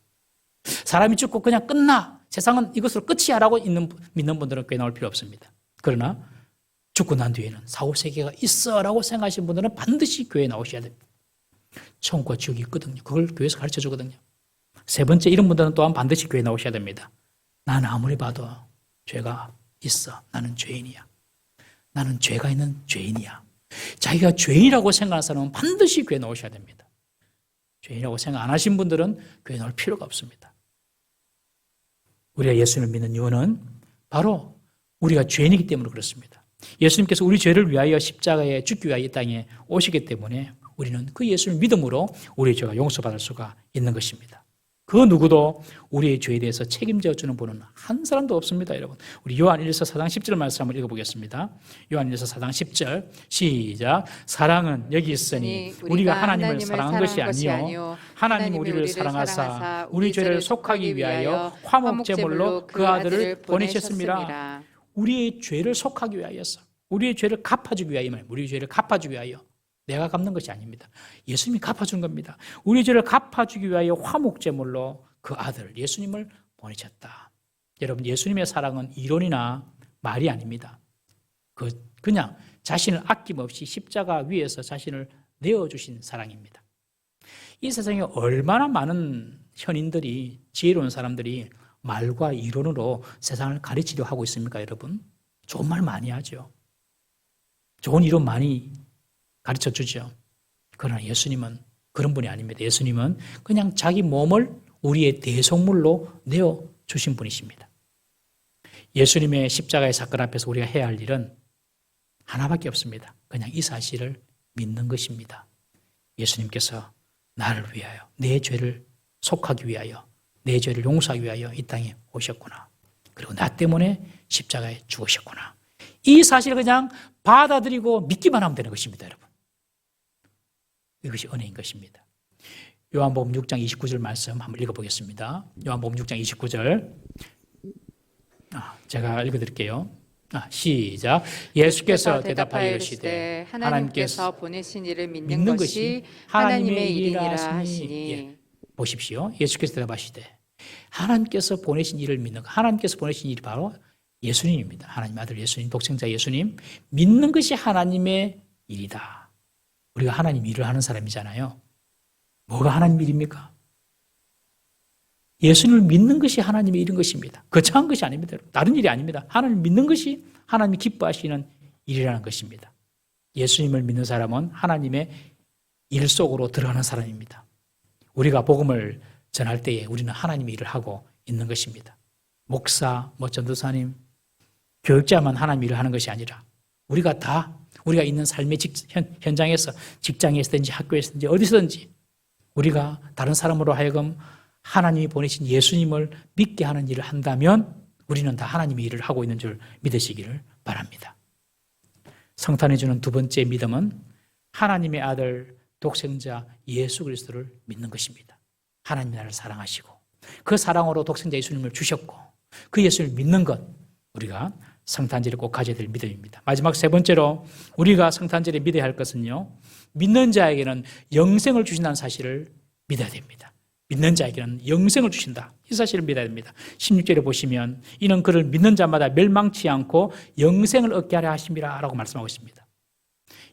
사람이 죽고 그냥 끝나, 세상은 이것으로 끝이야 라고 믿는 분들은 교회 나올 필요 없습니다. 그러나 죽고 난 뒤에는 사후세계가 있어 라고 생각하시는 분들은 반드시 교회에 나오셔야 됩니다. 천국과 지옥이 있거든요. 그걸 교회에서 가르쳐 주거든요. 세 번째, 이런 분들은 또한 반드시 교회에 나오셔야 됩니다. 나는 아무리 봐도 죄가 있어. 나는 죄인이야. 나는 죄가 있는 죄인이야. 자기가 죄인이라고 생각하는 사람은 반드시 교회에 나오셔야 됩니다. 죄인이라고 생각 안 하신 분들은 교회에 나올 필요가 없습니다. 우리가 예수님을 믿는 이유는 바로 우리가 죄인이기 때문에 그렇습니다. 예수님께서 우리 죄를 위하여 십자가에 죽기 위하여 이 땅에 오시기 때문에 우리는 그 예수를 믿음으로 우리의 죄가 용서받을 수가 있는 것입니다. 그 누구도 우리의 죄에 대해서 책임져 주는 분은 한 사람도 없습니다, 여러분. 우리 요한 1서 4장 10절 말씀 한번 읽어보겠습니다. 요한 1서 4장 10절 시작. 사랑은 여기 있으니 우리가 하나님을 사랑한 것이 아니요 하나님 우리를 사랑하사 우리 죄를 속하기 위하여 화목제물로 그 아들을 보내셨습니다. 우리의 죄를 속하기 위하여서, 우리의 죄를 갚아주기 위하여, 우리의 죄를 갚아주기 위하여, 내가 갚는 것이 아닙니다. 예수님이 갚아준 겁니다. 우리 죄를 갚아주기 위하여 화목제물로 그 아들 예수님을 보내셨다. 여러분, 예수님의 사랑은 이론이나 말이 아닙니다. 그냥 자신을 아낌없이 십자가 위에서 자신을 내어주신 사랑입니다. 이 세상에 얼마나 많은 현인들이, 지혜로운 사람들이 말과 이론으로 세상을 가르치려 하고 있습니까, 여러분? 좋은 말 많이 하죠. 좋은 이론 많이 가르쳐 주죠. 그러나 예수님은 그런 분이 아닙니다. 예수님은 그냥 자기 몸을 우리의 대속물로 내어주신 분이십니다. 예수님의 십자가의 사건 앞에서 우리가 해야 할 일은 하나밖에 없습니다. 그냥 이 사실을 믿는 것입니다. 예수님께서 나를 위하여, 내 죄를 속하기 위하여, 내 죄를 용서하기 위하여 이 땅에 오셨구나. 그리고 나 때문에 십자가에 죽으셨구나. 이 사실을 그냥 받아들이고 믿기만 하면 되는 것입니다, 여러분. 이것이 은혜인 것입니다. 요한복음 6장 29절 말씀 한번 읽어보겠습니다. 요한복음 6장 29절 제가 읽어드릴게요. 시작. 예수께서 대답하여 이르시되 하나님께서 보내신 이를 믿는 것이 하나님의 일이니라 하시니. 예, 보십시오. 예수께서 대답하시되 하나님께서 보내신 이를 믿는 것. 하나님께서 보내신 일이 바로 예수님입니다. 하나님 아들 예수님, 독생자 예수님. 믿는 것이 하나님의 일이다. 우리가 하나님 일을 하는 사람이잖아요. 뭐가 하나님 일입니까? 예수님을 믿는 것이 하나님의 일인 것입니다. 거창한 것이 아닙니다. 다른 일이 아닙니다. 하나님을 믿는 것이 하나님이 기뻐하시는 일이라는 것입니다. 예수님을 믿는 사람은 하나님의 일 속으로 들어가는 사람입니다. 우리가 복음을 전할 때에 우리는 하나님의 일을 하고 있는 것입니다. 목사, 전도사님, 교육자만 하나님의 일을 하는 것이 아니라 우리가 있는 삶의 현장에서, 직장에서든지 학교에서든지 어디서든지 우리가 다른 사람으로 하여금 하나님이 보내신 예수님을 믿게 하는 일을 한다면 우리는 다 하나님의 일을 하고 있는 줄 믿으시기를 바랍니다. 성탄해 주는 두 번째 믿음은 하나님의 아들 독생자 예수 그리스도를 믿는 것입니다. 하나님이 나를 사랑하시고 그 사랑으로 독생자 예수님을 주셨고 그 예수를 믿는 것, 우리가 성탄절에 꼭 가져야 될 믿음입니다. 마지막 세 번째로 우리가 성탄절에 믿어야 할 것은요, 믿는 자에게는 영생을 주신다는 사실을 믿어야 됩니다. 믿는 자에게는 영생을 주신다. 이 사실을 믿어야 됩니다. 16절에 보시면 이는 그를 믿는 자마다 멸망치 않고 영생을 얻게 하려 하심이라 라고 말씀하고 있습니다.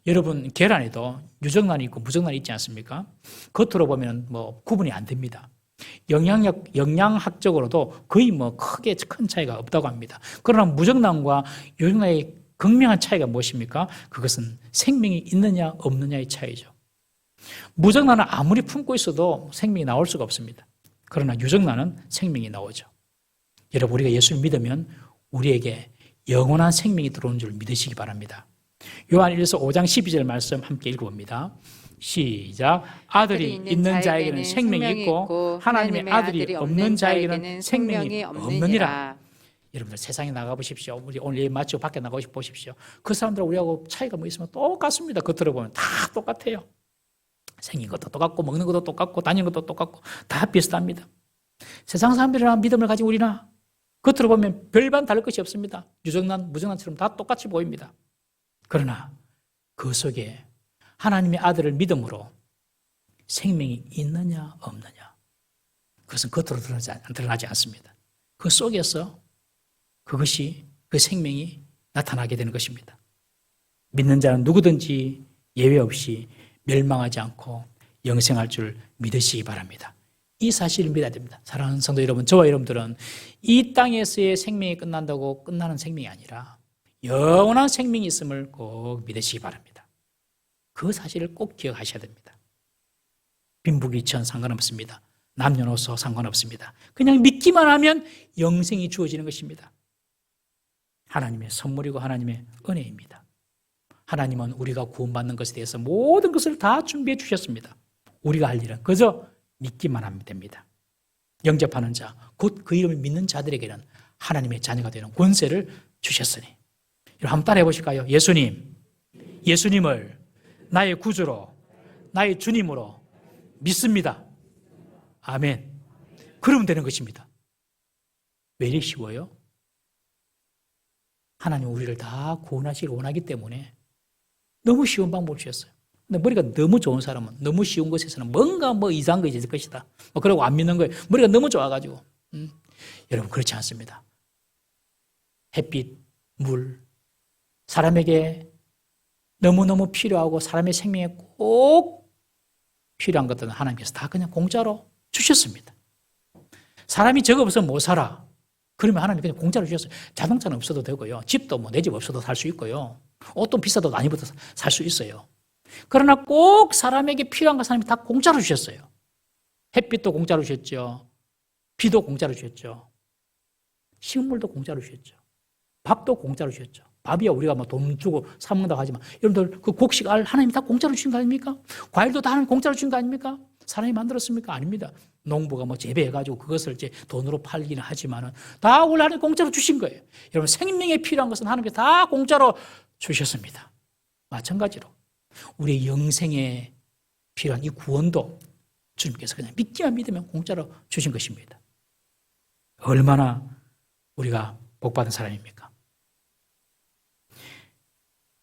여러분, 계란에도 유정란이 있고 무정란이 있지 않습니까? 겉으로 보면 구분이 안 됩니다. 영양학적으로도 거의 크게 큰 차이가 없다고 합니다. 그러나 무정란과 유정란의 극명한 차이가 무엇입니까? 그것은 생명이 있느냐 없느냐의 차이죠. 무정란은 아무리 품고 있어도 생명이 나올 수가 없습니다. 그러나 유정란은 생명이 나오죠. 여러분, 우리가 예수를 믿으면 우리에게 영원한 생명이 들어오는 줄 믿으시기 바랍니다. 요한 1서 5장 12절 말씀 함께 읽어봅니다. 시작. 아들이 있는 자에게는 생명이 있고 하나님의 아들이 없는 자에게는 생명이 없느니라. 여러분들 세상에 나가보십시오. 우리 오늘 예배 마치고 밖에 나가보십시오. 그 사람들 우리하고 차이가 뭐 있으면 똑같습니다. 겉으로 보면 다 똑같아요. 생긴 것도 똑같고 먹는 것도 똑같고 다니는 것도 똑같고 다 비슷합니다. 세상 사람들이랑 믿음을 가진 우리나 겉으로 보면 별반 다를 것이 없습니다. 유정란, 무정란처럼 다 똑같이 보입니다. 그러나 그 속에 하나님의 아들을 믿음으로 생명이 있느냐 없느냐, 그것은 겉으로 드러나지 않습니다. 그 속에서 그것이, 그 생명이 나타나게 되는 것입니다. 믿는 자는 누구든지 예외 없이 멸망하지 않고 영생할 줄 믿으시기 바랍니다. 이 사실을 믿어야 됩니다. 사랑하는 성도 여러분, 저와 여러분들은 이 땅에서의 생명이 끝난다고 끝나는 생명이 아니라 영원한 생명이 있음을 꼭 믿으시기 바랍니다. 그 사실을 꼭 기억하셔야 됩니다. 빈부귀천 상관없습니다. 남녀노소 상관없습니다. 그냥 믿기만 하면 영생이 주어지는 것입니다. 하나님의 선물이고 하나님의 은혜입니다. 하나님은 우리가 구원받는 것에 대해서 모든 것을 다 준비해 주셨습니다. 우리가 할 일은 그저 믿기만 하면 됩니다. 영접하는 자, 곧 그 이름을 믿는 자들에게는 하나님의 자녀가 되는 권세를 주셨으니. 여러분 한번 따라해 보실까요? 예수님을 나의 구주로, 나의 주님으로 믿습니다. 아멘. 그러면 되는 것입니다. 왜 이리 쉬워요? 하나님 우리를 다 구원하시길 원하기 때문에 너무 쉬운 방법을 주셨어요. 근데 머리가 너무 좋은 사람은 너무 쉬운 것에서는 뭔가 이상한 거 있을 것이다. 그러고 안 믿는 거예요. 머리가 너무 좋아가지고. 여러분 그렇지 않습니다. 햇빛, 물, 사람에게 너무너무 필요하고 사람의 생명에 꼭 필요한 것들은 하나님께서 다 그냥 공짜로 주셨습니다. 사람이 저거 없으면 못 살아. 그러면 하나님이 그냥 공짜로 주셨어요. 자동차는 없어도 되고요. 집도 내 집 없어도 살 수 있고요. 옷도 비싸도 안 입어도 살 수 있어요. 그러나 꼭 사람에게 필요한 것 하나님이 다 공짜로 주셨어요. 햇빛도 공짜로 주셨죠. 비도 공짜로 주셨죠. 식물도 공짜로 주셨죠. 밥도 공짜로 주셨죠. 밥이야 우리가 돈 주고 사 먹는다고 하지만 여러분들 그 곡식 알 하나님이 다 공짜로 주신 거 아닙니까? 과일도 다 하나님 공짜로 주신 거 아닙니까? 사람이 만들었습니까? 아닙니다. 농부가 재배해가지고 그것을 이제 돈으로 팔기는 하지만은 다 원래 하나님 공짜로 주신 거예요. 여러분 생명에 필요한 것은 하나님께서 다 공짜로 주셨습니다. 마찬가지로 우리의 영생에 필요한 이 구원도 주님께서 그냥 믿기만 믿으면 공짜로 주신 것입니다. 얼마나 우리가 복받은 사람입니까?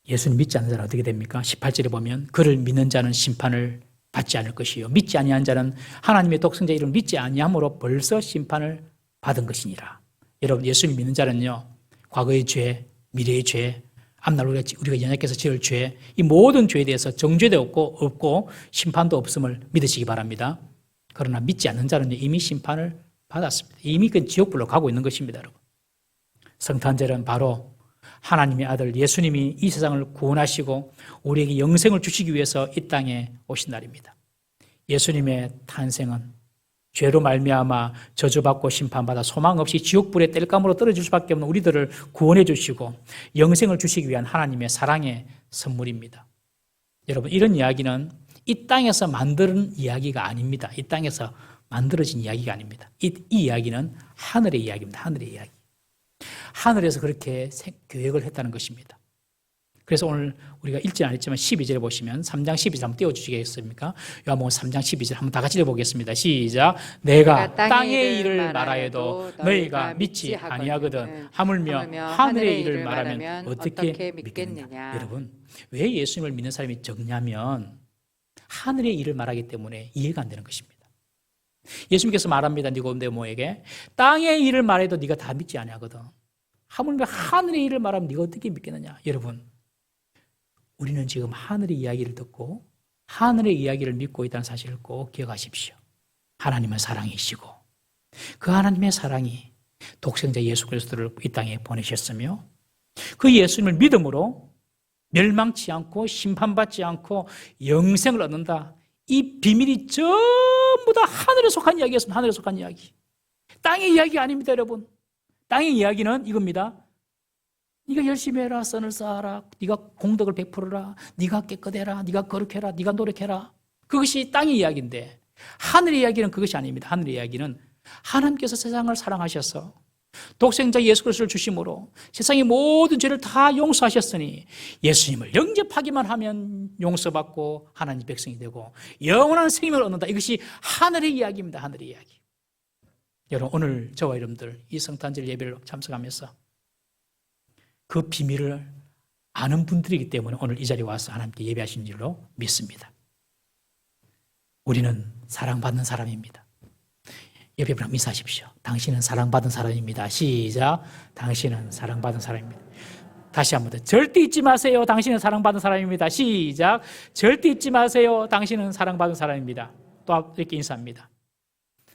예수님 믿지 않는 자는 어떻게 됩니까? 18절에 보면 그를 믿는 자는 심판을 받지 않을 것이요 믿지 아니한 자는 하나님의 독생자 이름을 믿지 아니함으로 벌써 심판을 받은 것이니라. 여러분 예수님 믿는 자는요 과거의 죄, 미래의 죄, 앞날 우리가 연약해서 지을 죄, 이 모든 죄에 대해서 정죄도 없고 심판도 없음을 믿으시기 바랍니다. 그러나 믿지 않는 자는 이미 심판을 받았습니다. 이미 그 지옥불로 가고 있는 것입니다. 여러분. 성탄절은 바로 하나님의 아들 예수님이 이 세상을 구원하시고 우리에게 영생을 주시기 위해서 이 땅에 오신 날입니다. 예수님의 탄생은 죄로 말미암아 저주받고 심판받아 소망 없이 지옥불의 땔감으로 떨어질 수밖에 없는 우리들을 구원해 주시고 영생을 주시기 위한 하나님의 사랑의 선물입니다. 여러분 이런 이야기는 이 땅에서 만드는 이야기가 아닙니다. 이 땅에서 만들어진 이야기가 아닙니다. 이 이야기는 하늘의 이야기입니다. 하늘의 이야기. 하늘에서 그렇게 계획을 했다는 것입니다. 그래서 오늘 우리가 읽지 않았지만 12절에 보시면 3장 12절 한번 띄워주시겠습니까? 요한복음 3장 12절 한번 다 같이 읽어보겠습니다. 시작. 내가 땅의 일을 말하여도 너희가 믿지 아니하거든 하물며 하늘의 일을 말하면 어떻게 믿겠느냐. 여러분 왜 예수님을 믿는 사람이 적냐면 하늘의 일을 말하기 때문에 이해가 안 되는 것입니다. 예수님께서 말합니다. 니고데모에게 땅의 일을 말해도 네가 다 믿지 아니하거든. 하물며 하늘의 일을 말하면 네가 어떻게 믿겠느냐. 여러분 우리는 지금 하늘의 이야기를 듣고 하늘의 이야기를 믿고 있다는 사실을 꼭 기억하십시오. 하나님은 사랑이시고 그 하나님의 사랑이 독생자 예수 그리스도를 이 땅에 보내셨으며 그 예수님을 믿음으로 멸망치 않고 심판받지 않고 영생을 얻는다. 이 비밀이 전부 다 하늘에 속한 이야기였습니다. 하늘에 속한 이야기. 땅의 이야기가 아닙니다, 여러분. 땅의 이야기는 이겁니다. 네가 열심히 해라, 선을 쌓아라, 네가 공덕을 베풀어라, 네가 깨끗해라, 네가 거룩해라, 네가 노력해라. 그것이 땅의 이야기인데 하늘의 이야기는 그것이 아닙니다. 하늘의 이야기는 하나님께서 세상을 사랑하셔서 독생자 예수 그리스도를 주심으로 세상의 모든 죄를 다 용서하셨으니 예수님을 영접하기만 하면 용서받고 하나님 백성이 되고 영원한 생명을 얻는다. 이것이 하늘의 이야기입니다. 하늘의 이야기. 여러분 오늘 저와 여러분들 이 성탄절 예배를 참석하면서 그 비밀을 아는 분들이기 때문에 오늘 이 자리에 와서 하나님께 예배하신 줄로 믿습니다. 우리는 사랑받는 사람입니다. 옆에 분랑 인사하십시오. 당신은 사랑받은 사람입니다. 시작. 당신은 사랑받은 사람입니다. 다시 한 번 더. 절대 잊지 마세요. 당신은 사랑받은 사람입니다. 시작. 절대 잊지 마세요. 당신은 사랑받은 사람입니다. 또 이렇게 인사합니다.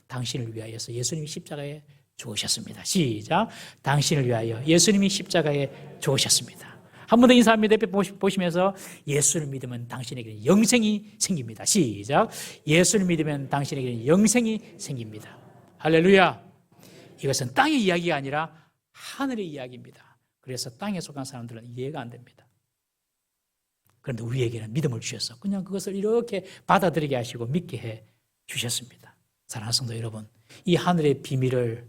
당신을 위하여서 예수님이 십자가에 죽으셨습니다. 시작. 당신을 위하여 예수님이 십자가에 죽으셨습니다. 한 번 더 인사합니다. 옆에 보시면서 예수를 믿으면 당신에게는 영생이 생깁니다. 시작. 예수를 믿으면 당신에게는 영생이 생깁니다. 할렐루야. 이것은 땅의 이야기가 아니라 하늘의 이야기입니다. 그래서 땅에 속한 사람들은 이해가 안 됩니다. 그런데 우리에게는 믿음을 주셔서 그냥 그것을 이렇게 받아들이게 하시고 믿게 해 주셨습니다. 사랑하는 성도 여러분, 이 하늘의 비밀을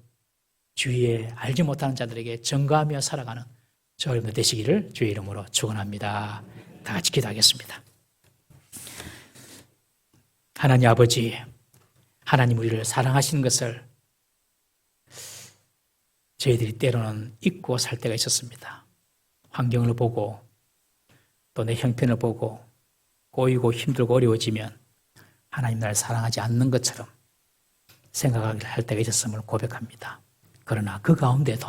주위에 알지 못하는 자들에게 전가하며 살아가는 저 여러분들 되시기를 주의 이름으로 축원합니다. 다 같이 기도하겠습니다. 하나님 아버지, 하나님 우리를 사랑하시는 것을 저희들이 때로는 잊고 살 때가 있었습니다. 환경을 보고 또 내 형편을 보고 꼬이고 힘들고 어려워지면 하나님 나를 사랑하지 않는 것처럼 생각하기를 할 때가 있었음을 고백합니다. 그러나 그 가운데도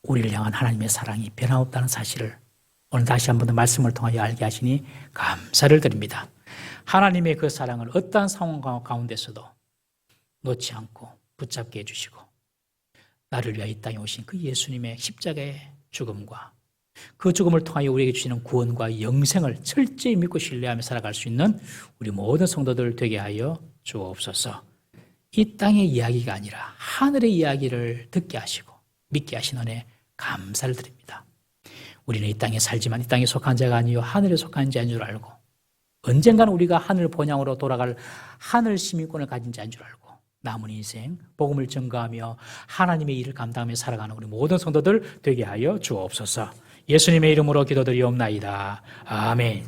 우리를 향한 하나님의 사랑이 변함없다는 사실을 오늘 다시 한 번 더 말씀을 통하여 알게 하시니 감사를 드립니다. 하나님의 그 사랑을 어떠한 상황 가운데서도 놓지 않고 붙잡게 해주시고 나를 위하여 이 땅에 오신 그 예수님의 십자가의 죽음과 그 죽음을 통하여 우리에게 주시는 구원과 영생을 철저히 믿고 신뢰하며 살아갈 수 있는 우리 모든 성도들 되게 하여 주옵소서. 이 땅의 이야기가 아니라 하늘의 이야기를 듣게 하시고 믿게 하신 은혜 감사를 드립니다. 우리는 이 땅에 살지만 이 땅에 속한 자가 아니요 하늘에 속한 자인 줄 알고 언젠가는 우리가 하늘 본향으로 돌아갈 하늘 시민권을 가진 자인 줄 알고 남은 인생 복음을 전가하며 하나님의 일을 감당하며 살아가는 우리 모든 성도들 되게 하여 주옵소서. 예수님의 이름으로 기도드리옵나이다. 아멘.